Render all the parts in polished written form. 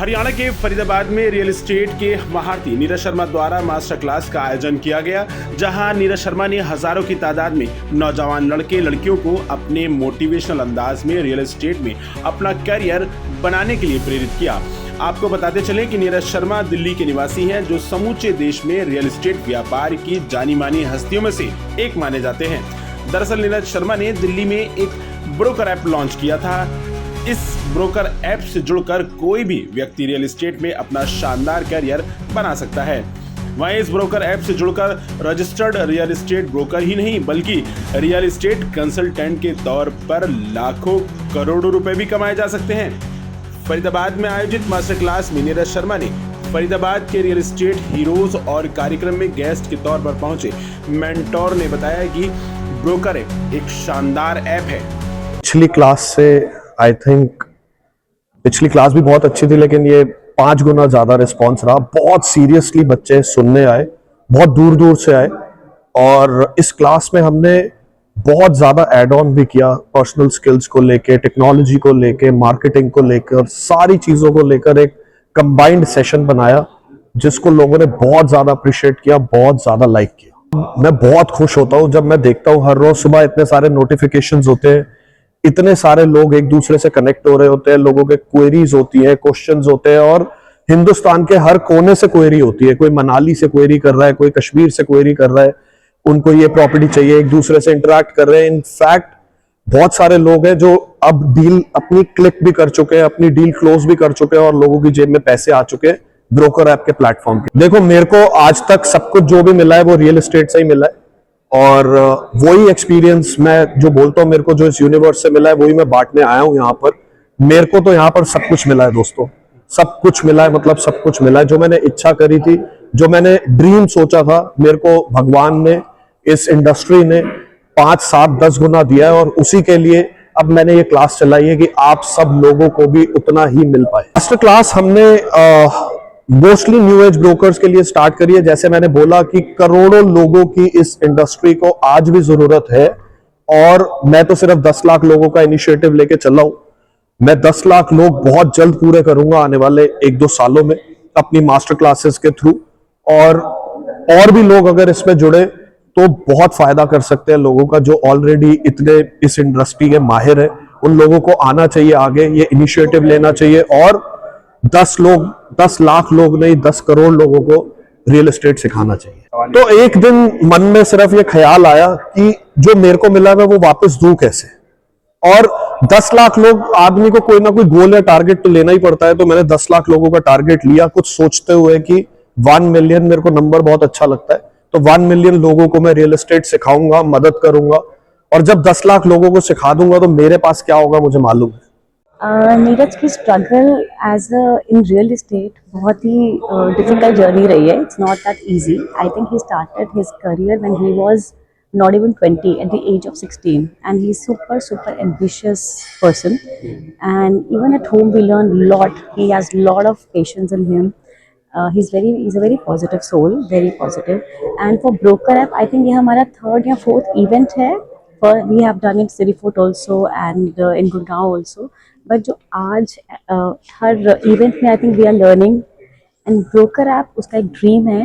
हरियाणा के फरीदाबाद में real estate के महारथी नीरज शर्मा द्वारा मास्टर क्लास का आयोजन किया गया, जहां नीरज शर्मा ने हजारों की तादाद में नौजवान लड़के लड़कियों को अपने मोटिवेशनल अंदाज में रियल एस्टेट में अपना करियर बनाने के लिए प्रेरित किया। आपको बताते चलें कि नीरज शर्मा दिल्ली के निवासी हैं, जो समूचे देश में रियल एस्टेट व्यापार की जानी मानी हस्तियों में से एक माने जाते हैं। दरअसल नीरज शर्मा ने दिल्ली में एक ब्रोकर ऐप लॉन्च किया था। इस ब्रोकर ऐप से जुड़कर कोई भी व्यक्ति रियल एस्टेट में अपना शानदार करियर बना सकता है। वहीं इस ब्रोकर ऐप से जुड़कर रजिस्टर्ड रियल एस्टेट ब्रोकर ही नहीं, बल्कि रियल एस्टेट कंसल्टेंट के तौर पर लाखों करोड़ों रुपए भी कमाए जा सकते हैं। फरीदाबाद में आयोजित मास्टर क्लास में नीरज शर्मा ने फरीदाबाद के रियल एस्टेट हीरोज और कार्यक्रम में गेस्ट के तौर पर पहुंचे मेंटोर ने बताया कि ब्रोकर ऐप एक शानदार ऐप है। पिछली क्लास से आई थिंक पिछली क्लास भी बहुत अच्छी थी, लेकिन ये 5 गुना ज्यादा रिस्पॉन्स रहा। बहुत सीरियसली बच्चे सुनने आए, बहुत दूर दूर से आए, और इस क्लास में हमने बहुत ज्यादा एड ऑन भी किया पर्सनल स्किल्स को लेके, टेक्नोलॉजी को लेके, मार्केटिंग को लेकर, सारी चीजों को लेकर एक कंबाइंड सेशन बनाया, जिसको लोगों ने बहुत ज्यादा अप्रिशिएट किया, बहुत ज्यादा लाइक किया। मैं बहुत खुश होता हूँ जब मैं देखता हूँ हर रोज सुबह इतने सारे नोटिफिकेशंस होते हैं, इतने सारे लोग एक दूसरे से कनेक्ट हो रहे होते हैं, लोगों के क्वेरीज होती है, क्वेश्चंस होते हैं, और हिंदुस्तान के हर कोने से क्वेरी होती है। कोई मनाली से क्वेरी कर रहा है, कोई कश्मीर से क्वेरी कर रहा है, उनको ये प्रॉपर्टी चाहिए, एक दूसरे से इंटरेक्ट कर रहे हैं। इनफैक्ट बहुत सारे लोग हैं जो अब डील अपनी क्लिक भी कर चुके हैं, अपनी डील क्लोज भी कर चुके हैं, और लोगों की जेब में पैसे आ चुके हैं ब्रोकर ऐप के प्लेटफॉर्म पे। देखो, मेरे को आज तक सब कुछ जो भी मिला है वो रियल एस्टेट से ही मिला है, और वही एक्सपीरियंस मैं जो बोलता हूँ, मेरे को जो इस यूनिवर्स से मिला है वही मैं बांटने आया हूँ यहाँ पर। मेरे को तो यहाँ पर सब कुछ मिला है दोस्तों, सब कुछ मिला है, मतलब सब कुछ मिला है। जो मैंने इच्छा करी थी, जो मैंने ड्रीम सोचा था, मेरे को भगवान ने, इस इंडस्ट्री ने 5, 7, 10 गुना दिया है, और उसी के लिए अब मैंने ये क्लास चलाई है कि आप सब लोगों को भी उतना ही मिल पाए। मास्टर क्लास हमने मोस्टली न्यू एज ब्रोकर्स के लिए स्टार्ट करी है। जैसे मैंने बोला कि करोड़ों लोगों की इस इंडस्ट्री को आज भी जरूरत है, और मैं तो सिर्फ 10 लाख लोगों का इनिशिएटिव लेके चला हूं। मैं 10 लाख लोग बहुत जल्द पूरे करूंगा आने वाले 1-2 सालों में अपनी मास्टर क्लासेस के थ्रू, और भी लोग अगर इसमें जुड़े तो बहुत फायदा कर सकते हैं लोगों का, जो ऑलरेडी इतने इस इंडस्ट्री के माहिर है। उन लोगों को आना चाहिए आगे, ये इनिशिएटिव लेना चाहिए, और 10 लाख लोग नहीं, 10 करोड़ लोगों को रियल एस्टेट सिखाना चाहिए। तो एक दिन मन में सिर्फ ये ख्याल आया कि जो मेरे को मिला मैं वो वापस दूं कैसे, और 10 लाख लोग, आदमी को कोई ना कोई गोल या टारगेट तो लेना ही पड़ता है। तो मैंने 10 लाख लोगों का टारगेट लिया, कुछ सोचते हुए कि 1 मिलियन मेरे को नंबर बहुत अच्छा लगता है, तो 1 मिलियन लोगों को मैं रियल एस्टेट सिखाऊंगा, मदद करूंगा, और जब 10 लाख लोगों को सिखा दूंगा तो मेरे पास क्या होगा मुझे मालूम है। नीरज की struggle as in real estate बहुत ही डिफिकल्ट जर्नी रही है। It's not that easy. I think he started his career when he was not even 20, at the age of 16, and he's super ambitious person, and even at home we learn a lot. He has a lot of patience in him. He's a very positive soul, very positive. And for broker app, I think ये हमारा 3rd या 4th event है। We have done it Siri Fort also, and in Gurgaon also. But जो आज हर event में I think we are learning, and broker app उसका एक dream है,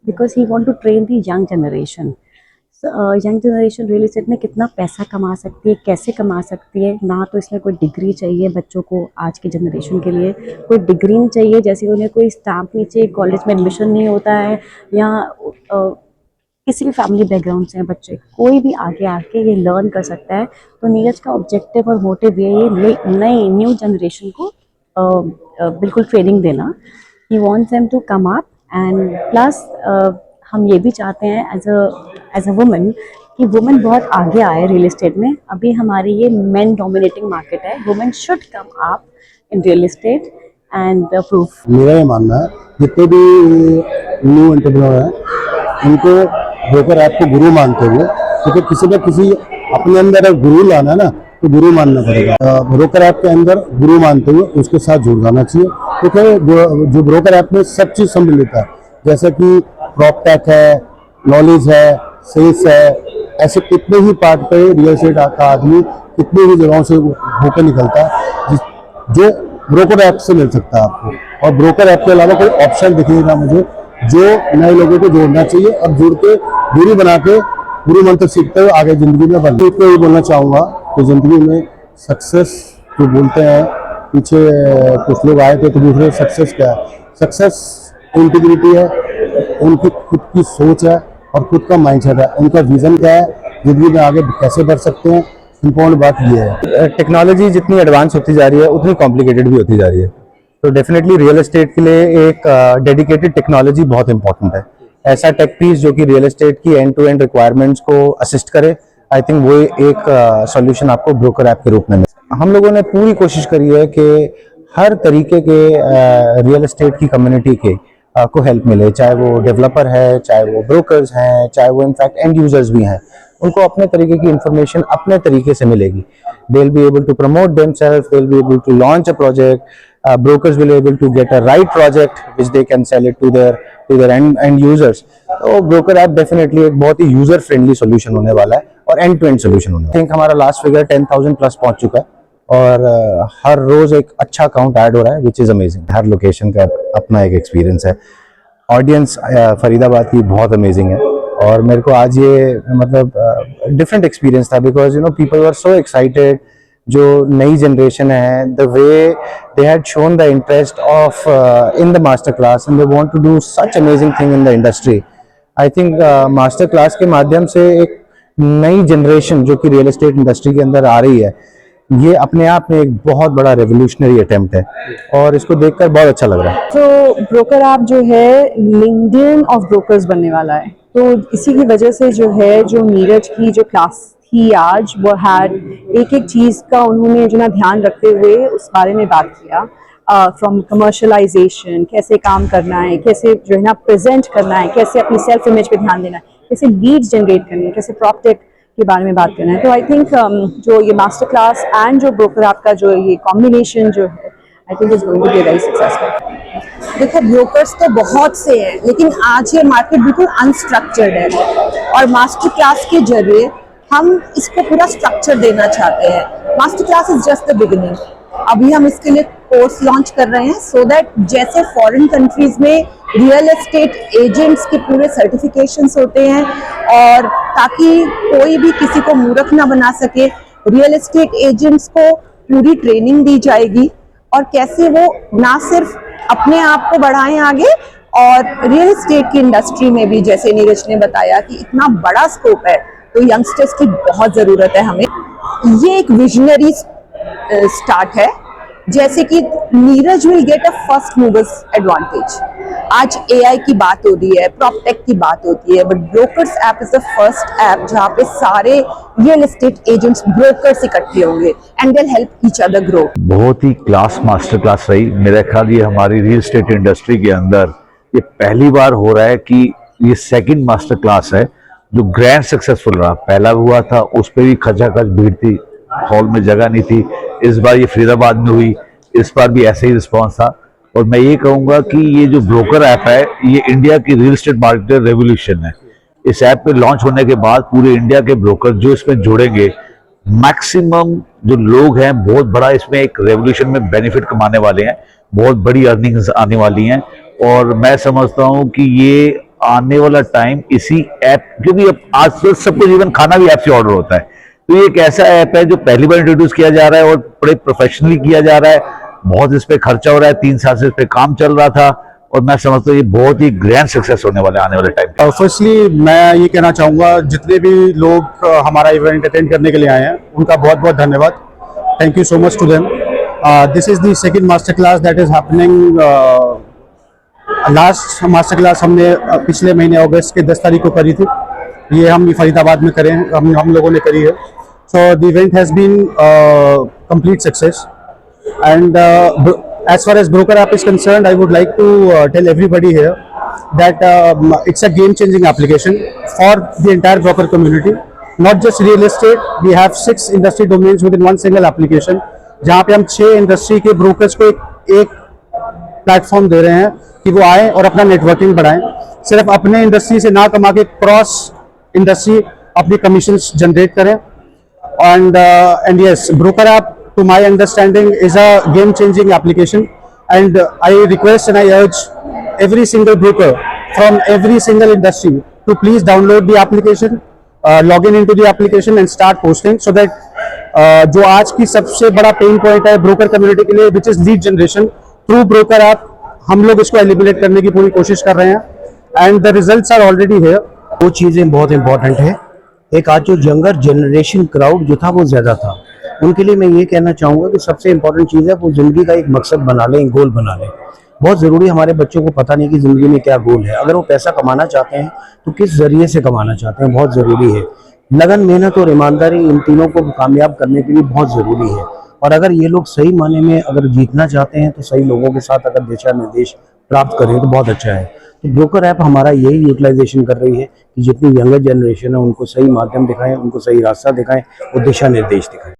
because he want to train the young generation. Young generation real estate में कितना पैसा कमा सकती है, कैसे कमा सकती है। ना तो इसमें कोई डिग्री चाहिए बच्चों को, आज के जनरेशन के लिए कोई डिग्री नहीं चाहिए, जैसे उन्हें कोई स्टैम्प नहीं चाहिए, कॉलेज में एडमिशन नहीं होता है, या किसी भी फैमिली बैकग्राउंड से हैं बच्चे, कोई भी आगे आके ये लर्न कर सकता है। तो नीरज का ऑब्जेक्टिव और मोटिव ये नई न्यू जनरेशन को बिल्कुल ट्रेनिंग देना। He wants them to come up, and plus हम ये भी चाहते हैं एज अ वुमन कि वुमेन बहुत आगे आए रियल एस्टेट में। अभी हमारी ये मेन डोमिनेटिंग मार्केट है, women should come up in real estate and proof. मेरा ये मानना है, जितने भी न्यू एंटरप्रेन्योर हैं उनको ब्रोकर ऐप को गुरु मानते हुए, क्योंकि किसी न किसी अपने अंदर अगर गुरु लाना है ना तो गुरु मानना पड़ेगा। ब्रोकर ऐप के अंदर गुरु मानते हुए उसके साथ जुड़ जाना चाहिए, क्योंकि जो ब्रोकर ऐप में सब चीज़ सम्मिलित है, जैसे कि प्रॉपटेक है, नॉलेज है, सेल्स है, ऐसे कितने ही पार्ट पे रियल एस्टेट का आदमी कितनी ही जगहों से होकर निकलता है, जो ब्रोकर ऐप से मिल सकता है आपको। और ब्रोकर ऐप के अलावा कोई ऑप्शन दिख नहीं रहा मुझे जो नए लोगों को जोड़ना चाहिए और जुड़ के दूरी बना के गुरु मंत्र सीखते हुए आगे जिंदगी में बढ़ना। तो ये बोलना चाहूँगा कि जिंदगी में सक्सेस जो बोलते हैं, पीछे कुछ लोग आए थे तो दूसरे सक्सेस क्या है, सक्सेस इंटीग्रिटी है, उनकी खुद की सोच है और खुद का माइंडसेट है, उनका विजन क्या है, जिंदगी में आगे कैसे बढ़ सकते हैं। इम्पोर्टेंट बात ये है, टेक्नोलॉजी जितनी एडवांस होती जा रही है उतनी कॉम्प्लिकेटेड भी होती जा रही है, तो डेफिनेटली रियल एस्टेट के लिए एक डेडिकेटेड टेक्नोलॉजी बहुत इंपॉर्टेंट है। ऐसा टेक पीस जो कि रियल एस्टेट की एंड टू एंड रिक्वायरमेंट्स को असिस्ट करे, आई थिंक वो एक सॉल्यूशन आपको ब्रोकर ऐप के रूप में मिले। हम लोगों ने पूरी कोशिश करी है कि हर तरीके के रियल एस्टेट की कम्युनिटी के को हेल्प मिले, चाहे वो डेवलपर है, चाहे वो ब्रोकर्स हैं, चाहे वो इनफैक्ट एंड यूजर्स भी हैं, उनको अपने तरीके की इंफॉर्मेशन अपने तरीके से मिलेगी। They will be able to promote themselves, they will be able to launch a project, brokers will able to get a right project which they can sell it to their end users। तो broker app definitely एक बहुत ही user friendly solution होने वाला है और and to and solution होने वाला है। आई थिंक हमारा लास्ट फिगर 10,000 प्लस पहुंच चुका है और हर रोज एक अच्छा अकाउंट ऐड हो रहा है, which is amazing. Her location का अपना एक एक्सपीरियंस है। ऑडियंस फरीदाबाद की बहुत अमेजिंग है और मेरे को आज ये मतलब डिफरेंट एक्सपीरियंस था, because you know people were so excited. जो नई जनरेशन है, the way they had shown the interest of in the master class and they want to do such amazing thing in the industry. I think master class के माध्यम से एक नई generation जो कि रियल एस्टेट इंडस्ट्री के अंदर आ रही है, ये अपने आप में एक बहुत बड़ा रेवोल्यूशनरी अटेम्प्ट है और इसको देखकर बहुत अच्छा लग रहा है। तो ब्रोकर ऐप जो है लिंक्डइन ऑफ ब्रोकर्स बनने वाला है, तो इसी की वजह से जो है जो नीरज की जो क्लास थी आज, वो हैड एक एक चीज़ का उन्होंने जो ना ध्यान रखते हुए उस बारे में बात किया। फ्रॉम कमर्शलाइजेशन, कैसे काम करना है, कैसे जो है ना प्रेजेंट करना है, कैसे अपनी सेल्फ इमेज पे ध्यान देना है, कैसे लीड्स जनरेट करनी है, कैसे प्रॉपटेक के बारे में बात करना है। तो आई थिंक जो ये मास्टर क्लास एंड जो ब्रोकर ऐप का जो ये कॉम्बिनेशन जो है, I think is going to be very successful. देखो ब्रोकर्स तो बहुत से हैं, लेकिन आज ये मार्केट बिल्कुल अनस्ट्रक्चर्ड है और मास्टर क्लास के जरिए हम इसको पूरा स्ट्रक्चर देना चाहते हैं। Master class is just the beginning. अभी हम इसके लिए कोर्स लॉन्च कर रहे हैं सो दैट जैसे फॉरेन कंट्रीज में रियल एस्टेट एजेंट्स के पूरे सर्टिफिकेशंस होते हैं और ताकि कोई भी किसी को मूर्ख ना बना सके, रियल एस्टेट एजेंट्स को पूरी ट्रेनिंग दी जाएगी और कैसे वो ना सिर्फ अपने आप को बढ़ाएं आगे और रियल एस्टेट की इंडस्ट्री में भी, जैसे नीरज ने बताया कि इतना बड़ा स्कोप है, तो यंगस्टर्स की बहुत जरूरत है हमें। ये एक विजनरी स्टार्ट है, जैसे कि Neeraj will get a first movers advantage. आज एआई की बात हो रही है, प्रॉपटेक की बात होती है, but brokers app is the first app जहां पे सारे रियल एस्टेट एजेंट्स ब्रोकर्स इकट्ठे होंगे and they help each other grow. बहुत ही क्लास मास्टर क्लास रही। मेरा ख्याल ये हमारी रियल एस्टेट इंडस्ट्री के अंदर ये पहली बार हो रहा है कि ये सेकंड मास्टर क्लास है जो ग्रैंड सक्सेसफुल रहा। पहला हुआ था, उस पर भी खचाखच भीड़ थी, हॉल में जगह नहीं थी। इस बार ये फरीदाबाद में हुई, इस बार भी ऐसे ही रिस्पॉन्स था। और मैं ये कहूँगा कि ये जो ब्रोकर ऐप है, ये इंडिया की रियल एस्टेट मार्केट रेवोल्यूशन है। इस ऐप पे लॉन्च होने के बाद पूरे इंडिया के ब्रोकर जो इसमें जुड़ेंगे, मैक्सिमम जो लोग हैं, बहुत बड़ा इसमें एक रेवोल्यूशन में बेनिफिट कमाने वाले हैं, बहुत बड़ी अर्निंग्स आने वाली हैं। और मैं समझता हूँ कि ये आने वाला टाइम इसी ऐप, क्योंकि अब आजकल सब कुछ इवन खाना भी ऐप से ऑर्डर होता है, तो ये एक ऐसा ऐप है जो पहली बार इंट्रोड्यूस किया जा रहा है और बड़े प्रोफेशनली किया जा रहा है। बहुत इस पे खर्चा हो रहा है, 3 साल से इस पे काम चल रहा था और मैं समझता हूँ ये बहुत ही ग्रैंड सक्सेस होने वाला है आने वाले टाइम। फर्स्टली मैं ये कहना चाहूँगा, जितने भी लोग हमारा इवेंट अटेंड करने के लिए आए हैं उनका बहुत बहुत धन्यवाद। Thank you so much to them. This is the second master class that is happening. Last master class हमने पिछले महीने अगस्त के 10 तारीख को करी थी, ये हम फरीदाबाद में करें, हम लोगों ने करी है। So the event has been complete success and as far as broker app is concerned, I would like to tell everybody here that it's a game changing application for the entire broker community, not just real estate. We have 6 industry domains within one single application, जहाँ पे हम 6 industry के brokers को एक platform दे रहे हैं कि वो आए और अपना नेटवर्किंग बढ़ाएं। सिर्फ अपने इंडस्ट्री से ना कमा के क्रॉस इंडस्ट्री अपनी कमीशंस जनरेट करें। And yes, broker app to my understanding is a game changing application and I request and I urge every single broker from every single industry to please download the application, log in into the application and start posting so that जो आज की सबसे बड़ा pain point है broker community के लिए which is lead generation through broker app, हम लोग इसको एलिमिनेट करने की पूरी कोशिश कर रहे हैं and the results are already here. वो चीज़ें बहुत इंपॉर्टेंट है। एक आज जो यंगर जनरेशन क्राउड जो था वो ज़्यादा था, उनके लिए मैं ये कहना चाहूँगा कि सबसे इम्पोर्टेंट चीज़ है वो ज़िंदगी का एक मकसद बना लें, एक गोल बना लें। बहुत ज़रूरी, हमारे बच्चों को पता नहीं कि ज़िंदगी में क्या गोल है। अगर वो पैसा कमाना चाहते हैं तो किस ज़रिए से कमाना चाहते हैं, बहुत ज़रूरी है। लगन, मेहनत और ईमानदारी, इन तीनों को कामयाब करने के लिए बहुत ज़रूरी है। और अगर ये लोग सही माने में अगर जीतना चाहते हैं तो सही लोगों के साथ अगर दिशा निर्देश प्राप्त करें तो बहुत अच्छा है। तो ब्रोकर ऐप हमारा यही यूटिलाइजेशन कर रही है कि जितनी यंगर जनरेशन है उनको सही माध्यम दिखाएं, उनको सही रास्ता दिखाएं और दिशा निर्देश दिखाएं।